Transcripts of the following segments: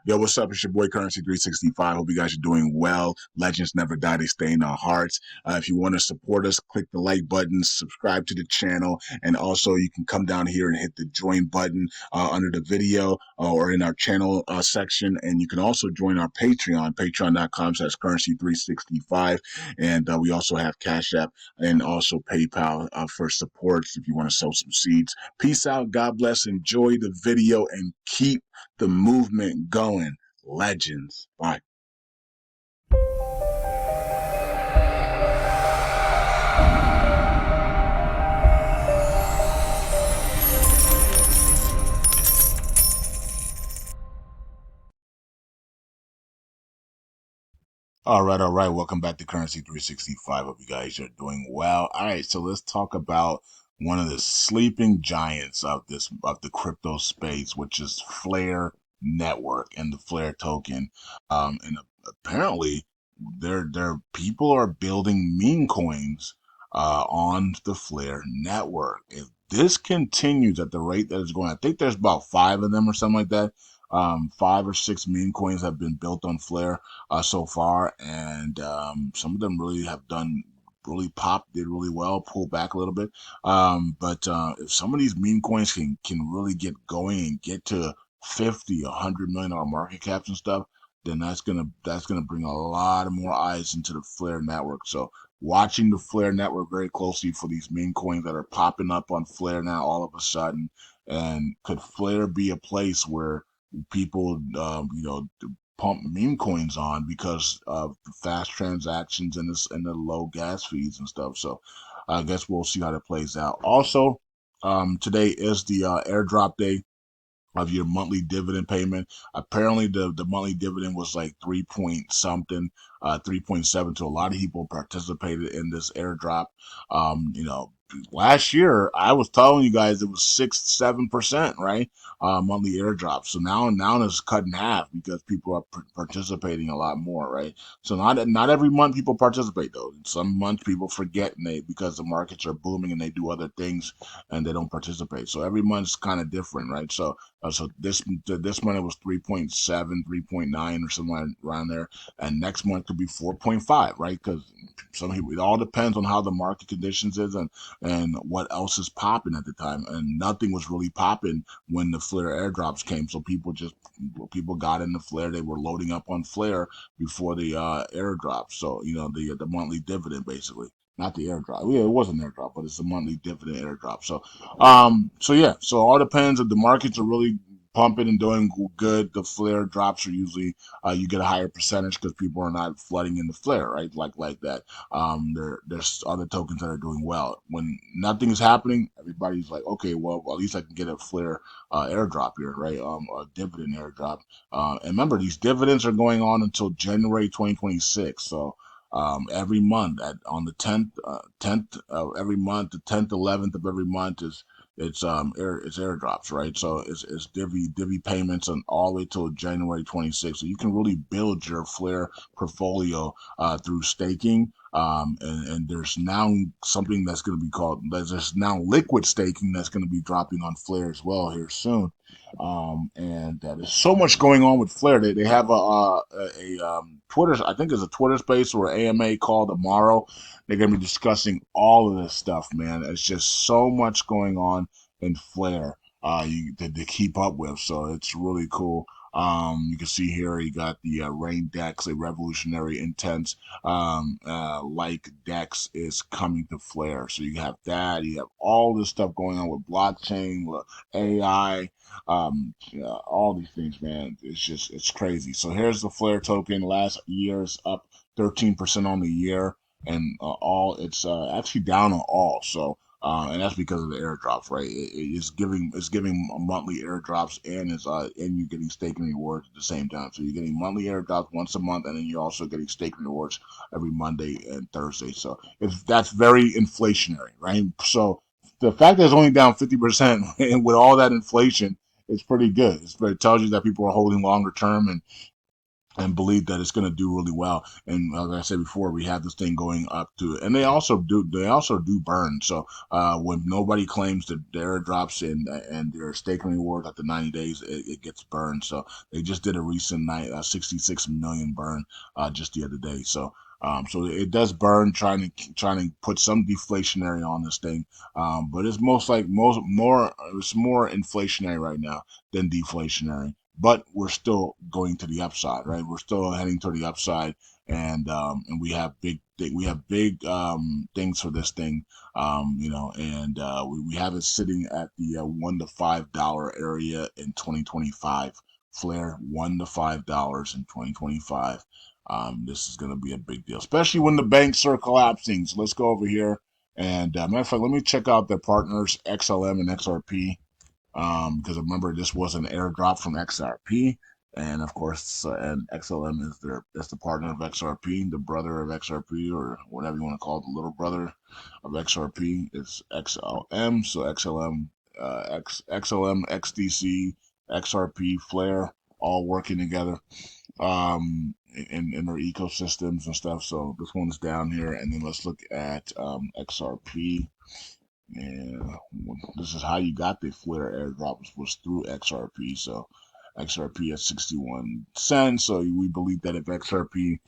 Yo, what's up? It's your boy Currency 365. Hope you guys are doing well. Legends never die, they stay in our hearts. If you want to support us, click the like button, subscribe to the channel, and also you can come down here and hit the join button under the video or in our channel section. And you can also join our Patreon, patreon.com/currency365. And we also have Cash App and also PayPal for supports if you want to sow some seeds. Peace out. God bless. Enjoy the video and keep the movement going. Legends. Bye. All right, all right. Welcome back to Currency 365. Hope you guys are doing well. All right, so let's talk about one of the sleeping giants of the crypto space, which is Flare Network and the Flare token. And apparently, their people are building meme coins on the Flare Network. If this continues at the rate that it's going, I think there's about 5 of them or something like that. 5 or 6 meme coins have been built on Flare so far, and some of them really have done really did really well, pulled back a little bit. But if some of these meme coins can really get going and get to 50, $100 million market caps and stuff, then that's gonna bring a lot of more eyes into the Flare network. So watching the Flare network very closely for these meme coins that are popping up on Flare now all of a sudden. And could Flare be a place where people, pump meme coins on because of the fast transactions and the low gas fees and stuff? So I guess we'll see how that plays out. Also, today is the airdrop day of your monthly dividend payment. Apparently the monthly dividend was like 3 point something, 3.7. So a lot of people participated in this airdrop. Last year I was telling you guys it was 6-7%, right? Monthly airdrop. So now it's cut in half because people are participating a lot more, right? So not every month people participate though. Some months people forget and because the markets are booming and they do other things and they don't participate. So every month's kind of different, right? So this month it was 3.7, 3.9 or something around there, and next month could be 4.5, right? Because some people, it all depends on how the market conditions is and what else is popping at the time. And nothing was really popping when the Flare airdrops came. So people got into Flare. They were loading up on Flare before the airdrop. So the monthly dividend basically. Not the airdrop. Yeah, it was an airdrop, but it's a monthly dividend airdrop. So yeah. So all depends if the markets are really pumping and doing good. The Flare drops are usually you get a higher percentage because people are not flooding in the Flare, right? Like that. There's other tokens that are doing well. When nothing is happening, everybody's like, okay, well at least I can get a Flare airdrop here, right? A dividend airdrop. And remember, these dividends are going on until January 2026. So every month on the 10th of every month, the 10th, 11th of every month it's airdrops, right? So it's divvy payments and all the way till January 26th. So you can really build your Flare portfolio through staking. And there's now something that's going to be called, there's now liquid staking that's going to be dropping on Flare as well here soon. And there's so much going on with Flare. They have a Twitter, I think it's a Twitter space or AMA call tomorrow. They're going to be discussing all of this stuff, man. It's just so much going on in Flare to keep up with. So it's really cool. You can see here you got the Rain Dex, a revolutionary intense like Dex is coming to Flare. So you have that. You have all this stuff going on with blockchain, AI, all these things, man. It's crazy. So here's the Flare token. Last year's up 13% on the year, and all it's actually down on all. So and that's because of the airdrops, right? It's giving monthly airdrops and you're getting staking rewards at the same time. So you're getting monthly airdrops once a month, and then you're also getting staking rewards every Monday and Thursday. So that's very inflationary, right? So the fact that it's only down 50% and with all that inflation, it's pretty good. It tells you that people are holding longer term, and and believe that it's going to do really well. And like I said before, we have this thing going up to, and they also do burn. So when nobody claims the airdrops and their staking rewards after 90 days, it gets burned. So they just did a recent night 66 million burn just the other day. So it does burn, trying to put some deflationary on this thing, but it's it's more inflationary right now than deflationary, but we're still going to the upside, right? We're still heading to the upside, and we have big things for this thing, and we have it sitting at the $1 to $5 area in 2025. Flare $1 to $5 in 2025. This is going to be a big deal, especially when the banks are collapsing. So let's go over here. And matter of fact, let me check out their partners, XLM and XRP, because remember this was an airdrop from XRP, and of course, and XLM is the partner of XRP, the brother of XRP, or whatever you want to call it, the little brother of XRP is XLM. So XLM, XLM, XDC, XRP, Flare, all working together in their ecosystems and stuff. So this one's down here, and then let's look at XRP. And this is how you got the Flare airdrops, was through XRP. So XRP at 61 cents. So we believe that if XRP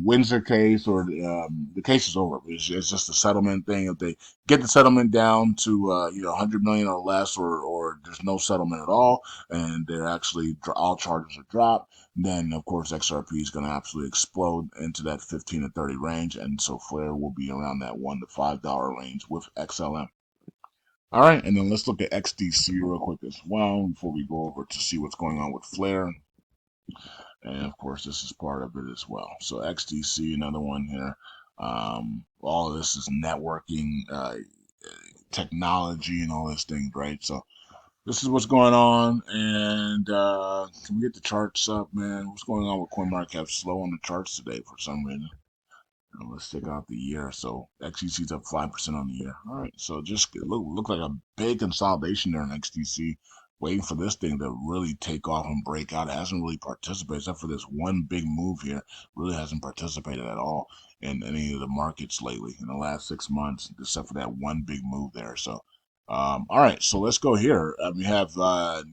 wins their case, or the case is over, it's just a settlement thing. If they get the settlement down to 100 million or less, or there's no settlement at all, and they're actually all charges are dropped, then of course XRP is going to absolutely explode into that 15 to 30 range, and so Flare will be around that $1 to $5 range with XLM. All right, and then let's look at XDC real quick as well before we go over to see what's going on with Flare. And of course, this is part of it as well. So XDC, another one here. All of this is networking, technology, and all these things, right? So this is what's going on. And can we get the charts up, man? What's going on with CoinMarketCap? Slow on the charts today for some reason. Let's check out the year. So XDC's up 5% on the year. All right. So just look like a big consolidation there in XDC, waiting for this thing to really take off and break out. It hasn't really participated, except for this one big move here. Really hasn't participated at all in any of the markets lately in the last 6 months, except for that one big move there. So all right, so let's go here. We have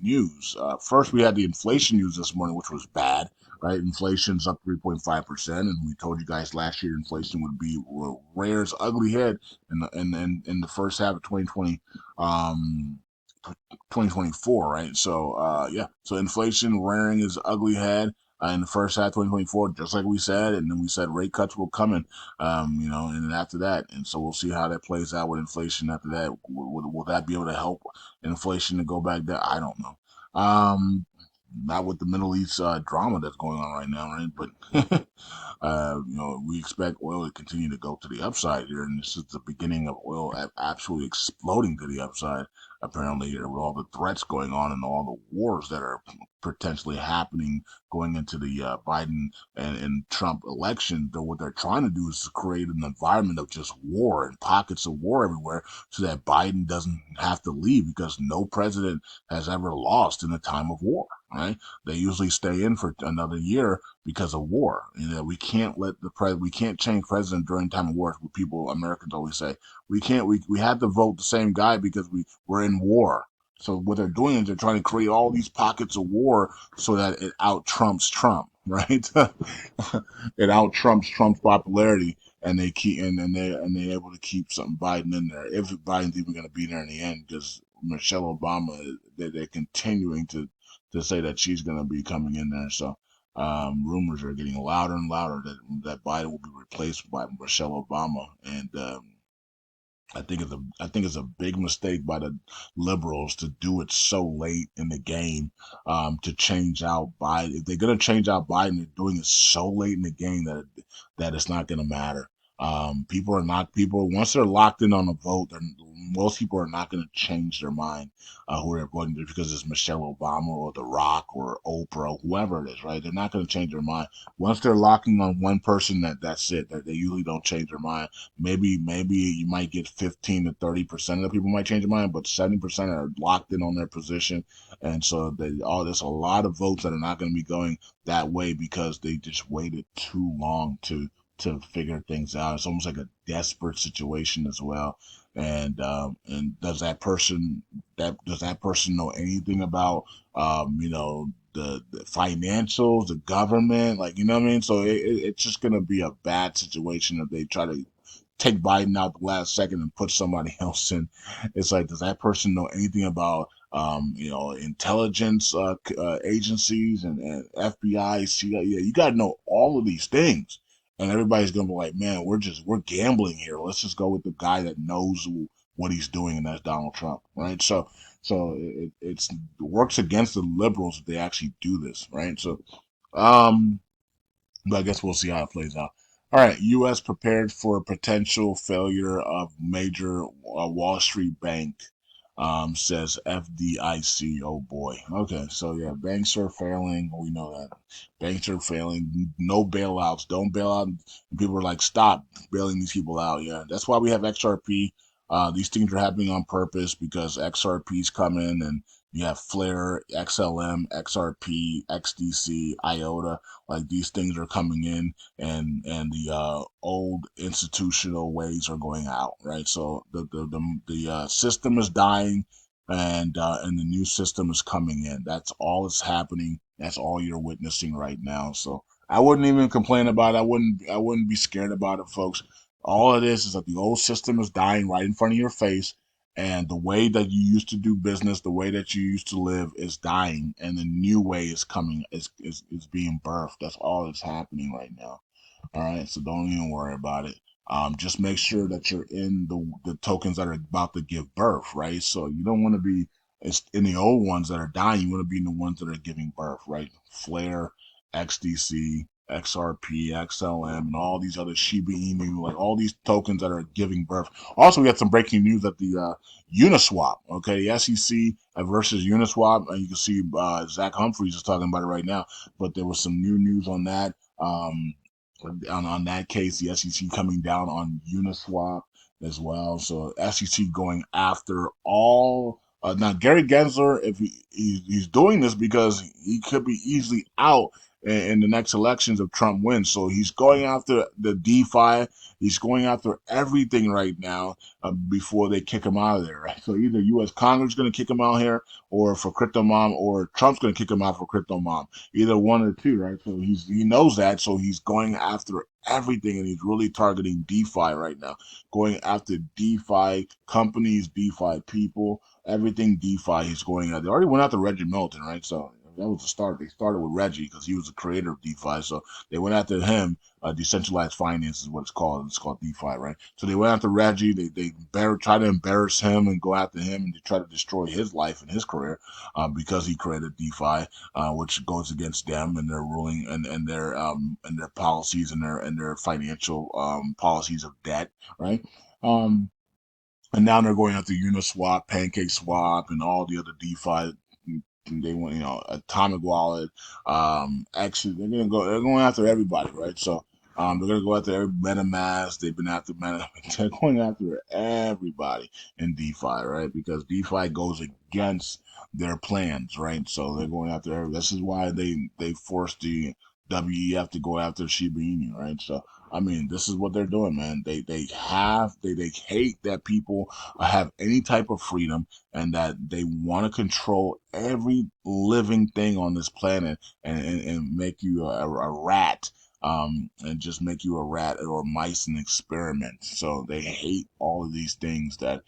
news. First, we had the inflation news this morning, which was bad, right? Inflation's up 3.5%, and we told you guys last year inflation would be rear its ugly head in the first half of 2024, right? So yeah, so inflation rearing its ugly head in the first half of 2024, just like we said, and then we said rate cuts will come in, and then after that, and so we'll see how that plays out with inflation after that. Will that be able to help inflation to go back there? I don't know. Not with the Middle East drama that's going on right now, right? But we expect oil to continue to go to the upside here, and this is the beginning of oil absolutely exploding to the upside. Apparently, here with all the threats going on and all the wars that are potentially happening going into the Biden and Trump election, though what they're trying to do is to create an environment of just war and pockets of war everywhere, so that Biden doesn't have to leave, because no president has ever lost in a time of war. Right? They usually stay in for another year because of war. We can't we can't change president during time of war. What people Americans always say, we have to vote the same guy because we're in war. So what they're doing is they're trying to create all these pockets of war so that it out trumps Trump, right? It out trumps Trump's popularity, and they keep and they're able to keep something Biden in there, if Biden's even going to be there in the end, because Michelle Obama, they're continuing to say that she's going to be coming in there. So rumors are getting louder and louder that Biden will be replaced by Michelle Obama, and I think it's a big mistake by the liberals to do it so late in the game, to change out Biden. If they're gonna change out Biden, they're doing it so late in the game that it's not gonna matter. People are not people once they're locked in on a vote. Most people are not going to change their mind who they're voting to because it's Michelle Obama or The Rock or Oprah, whoever it is, right? They're not going to change their mind once they're locking on one person. That's it. That they usually don't change their mind. Maybe you might get 15 to 30% of the people might change their mind, but 70% are locked in on their position, and so there's a lot of votes that are not going to be going that way because they just waited too long to figure things out. It's almost like a desperate situation as well. And does that person know anything about the financials, the government, like you know what I mean? So it's just gonna be a bad situation if they try to take Biden out the last second and put somebody else in. It's like, does that person know anything about intelligence agencies and FBI, CIA? You got to know all of these things, and everybody's gonna be like, man, we're gambling here. Let's just go with the guy that knows what he's doing, and that's Donald Trump, right? So it works against the liberals if they actually do this, right? Um, but I guess we'll see how it plays out. All right, U.S. prepared for potential failure of major Wall Street bank, says FDIC. Oh boy. Okay, so yeah, banks are failing. We know that banks are failing. No bailouts. Don't bail out. And people are like, stop bailing these people out. Yeah, that's why we have XRP. These things are happening on purpose because XRP's coming, and you have FLR, XLM, XRP, XDC, IOTA. Like these things are coming in, and the old institutional ways are going out, right? So the system is dying, and the new system is coming in. That's all that's happening. That's all you're witnessing right now. So I wouldn't even complain about it. I wouldn't be scared about it, folks. All it is that the old system is dying right in front of your face, and the way that you used to do business, the way that you used to live is dying, and the new way is coming, is being birthed. That's all that's happening right now. All right, so don't even worry about it. Just make sure that you're in the tokens that are about to give birth, right? So you don't want to be in the old ones that are dying. You want to be in the ones that are giving birth, right? Flare, XDC, XRP, XLM, and all these other Shiba Inu, like all these tokens that are giving birth. Also, we had some breaking news at the Uniswap. Okay, the SEC versus Uniswap, and you can see Zach Humphreys is talking about it right now. But there was some new news on that. On that case, the SEC coming down on Uniswap as well. So SEC going after all. Now Gary Gensler, if he's doing this because he could be easily out in the next elections if Trump wins. So he's going after the DeFi. He's going after everything right now before they kick him out of there. Right? So either U.S. Congress is going to kick him out here, or for Crypto Mom, or Trump's going to kick him out for Crypto Mom. Either one or two, right? So he knows that, so he's going after everything, and he's really targeting DeFi right now, going after DeFi companies, DeFi people, everything DeFi. He's going at. They already went after Reggie Milton, right? So that was the start. They started with Reggie because he was the creator of DeFi. So they went after him. Decentralized finance is what it's called. It's called DeFi, right? So they went after Reggie. They try to embarrass him and go after him, and they try to destroy his life and his career because he created DeFi, which goes against them and their ruling and their policies and their financial policies of debt, right? Um, and now they're going after Uniswap, Pancake Swap, and all the other DeFi. They want, Atomic Wallet, actually they're going after everybody, right? So they're gonna go after every MetaMask. They've been after Meta. They're going after everybody in DeFi, right? Because DeFi goes against their plans, right? So they're going after every. This is why they forced the WEF to go after Shiba Inu, right? So I mean, this is what they're doing, man. They hate that people have any type of freedom, and that they want to control every living thing on this planet, and make you a rat, and just make you a rat or mice and experiment. So they hate all of these things that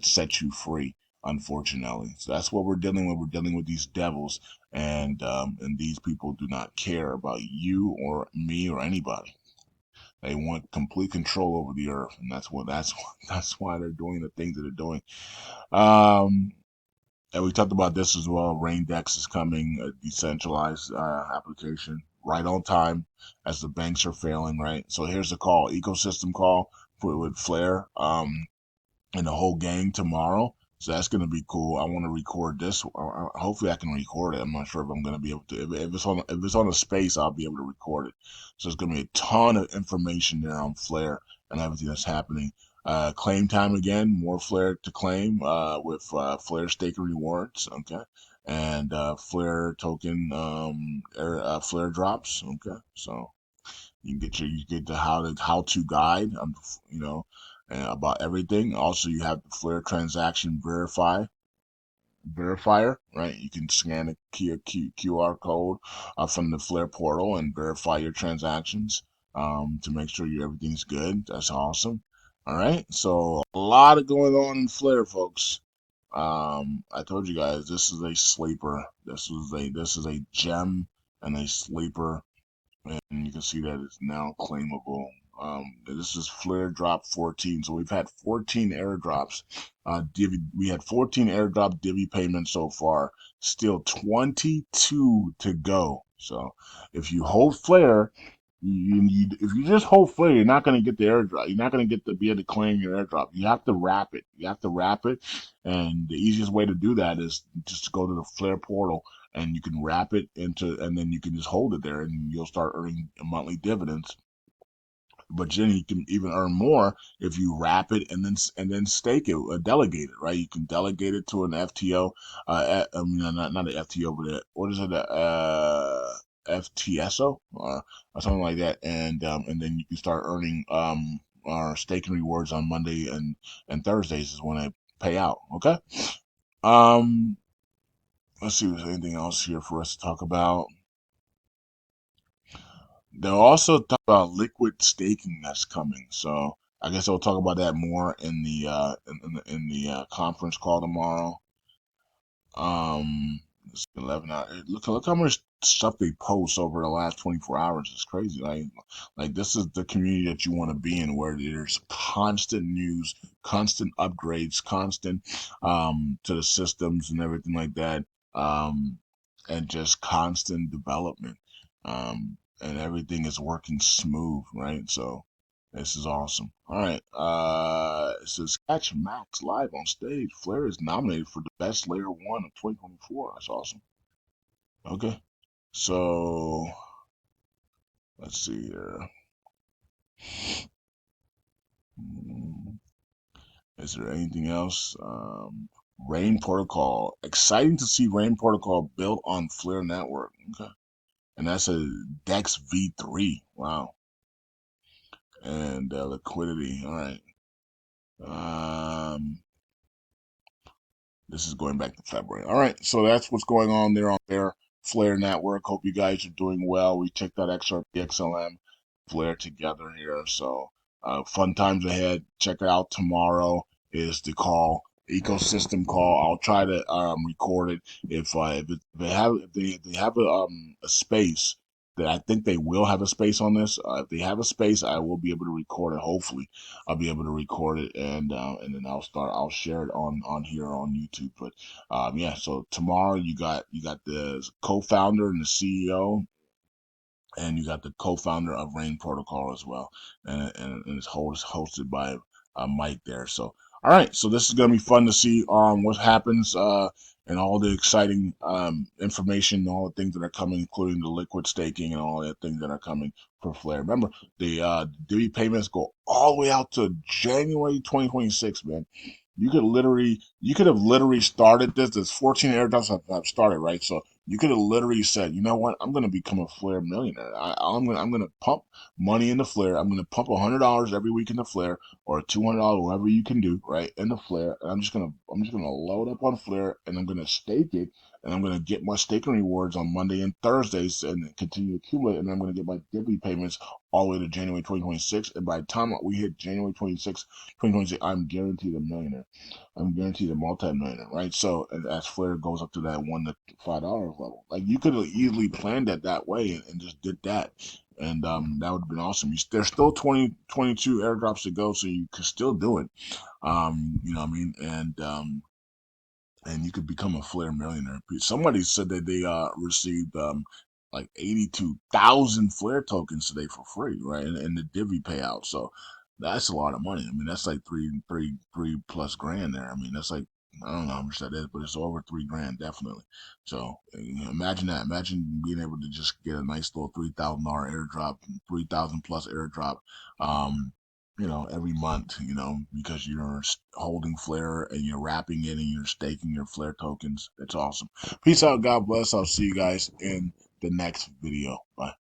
set you free, unfortunately. So that's what we're dealing with. We're dealing with these devils, and these people do not care about you or me or anybody. They want complete control over the earth, and that's why they're doing the things that they're doing. Um, and we talked about this as well. Raindex is coming, a decentralized application. right on time as the banks are failing, right? So here's the call, ecosystem call with Flare. And the whole gang tomorrow. So that's going to be cool. I want to record this. Hopefully, I can record it. I'm not sure if I'm going to be able to. If it's on a space, I'll be able to record it. So it's going to be a ton of information there on Flare and everything that's happening. Claim time again. More Flare to claim with Flare staking rewards. Okay. And Flare token Flare drops. Okay. So you get the how to guide, you know, about everything. Also, you have the Flare transaction verifier, right? You can scan a QR code from the Flare portal and verify your transactions to make sure everything's good. That's awesome. All right, so a lot of going on in Flare, folks. I told you guys this is a sleeper. This is a gem and a sleeper, and you can see that it's now claimable. This is Flare Drop 14. So we've had 14 airdrops. We had 14 airdrop divvy payments so far. Still 22 to go. So if you hold Flare, if you just hold Flare, you're not going to get the airdrop. You're not going to get to be able to claim your airdrop. You have to wrap it. You have to wrap it, and the easiest way to do that is just to go to the Flare portal and you can wrap it into, and then you can just hold it there, and you'll start earning monthly dividends. But then you can even earn more if you wrap it and then stake it, delegate it, right? You can delegate it to an FTO. I mean, not an FTO, but what is it? FTSO or something like that, and then you can start earning our staking rewards on Monday and Thursdays is when I pay out. Okay. Um, let's see if there's anything else here for us to talk about. They'll also talk about liquid staking that's coming. So I guess they'll talk about that more in the conference call tomorrow. It's 11 hours. Look how much stuff they post over the last 24 hours. It's crazy. Like this is the community that you want to be in, where there's constant news, constant upgrades, constant to the systems and everything like that, and just constant development. And everything is working smooth, right? So this is awesome. All right. It says Catch Max live on stage. Flair is nominated for the best layer one of 2024. That's awesome. Okay. So let's see here. Is there anything else? Rain Protocol. Exciting to see Rain Protocol built on Flare Network. Okay. And that's a Dex V3. Wow. And liquidity. All right. This is going back to February. All right, so that's what's going on there on their Flare network. Hope you guys are doing well. We checked out XRP, XLM, Flare together here. So fun times ahead. Check it out tomorrow. Is the call ecosystem call. I'll try to record it if they have a space. That I think they will have a space on this. If they have a space, I will be able to record it. Hopefully, I'll be able to record it, and then I'll share it on here on YouTube. But yeah, so tomorrow you got the co-founder and the CEO, and you got the co-founder of Rain Protocol as well, and it's hosted by Mike there. So all right, so this is gonna be fun to see what happens and all the exciting information and all the things that are coming, including the liquid staking and all the things that are coming for Flare. Remember, the divvy payments go all the way out to January 2026, man. You could have literally started this. There's 14 airdrops have started, right? So you could have literally said, you know what? I'm going to become a Flare millionaire. I'm going to pump money into Flare. I'm going to pump $100 every week into Flare, or $200, whatever you can do, right, into Flare. And I'm just gonna load up on Flare, and I'm gonna stake it, and I'm gonna get my staking rewards on Monday and Thursdays, and continue to accumulate. And I'm gonna get my divvy payments all the way to January 2026. And by the time we hit January 2026, I'm guaranteed a millionaire. I'm guaranteed a multi-millionaire, right? So as Flare goes up to that $1 to $5 level, like you could have easily planned it that way and just did that, and that would have been awesome. There's still 22 airdrops to go, so you could still do it. You know what I mean? And you could become a Flare millionaire. Somebody said that they received like 82,000 flare tokens today for free, right? And the divvy payout. So that's a lot of money. I mean, that's like three plus grand there. I mean, that's like, I don't know how much that is, but it's over 3 grand definitely. So imagine that. Imagine being able to just get a nice little $3,000 airdrop, 3,000 plus airdrop. Um, every month, because you're holding Flare and you're wrapping it and you're staking your Flare tokens. It's awesome. Peace out. God bless. I'll see you guys in the next video. Bye.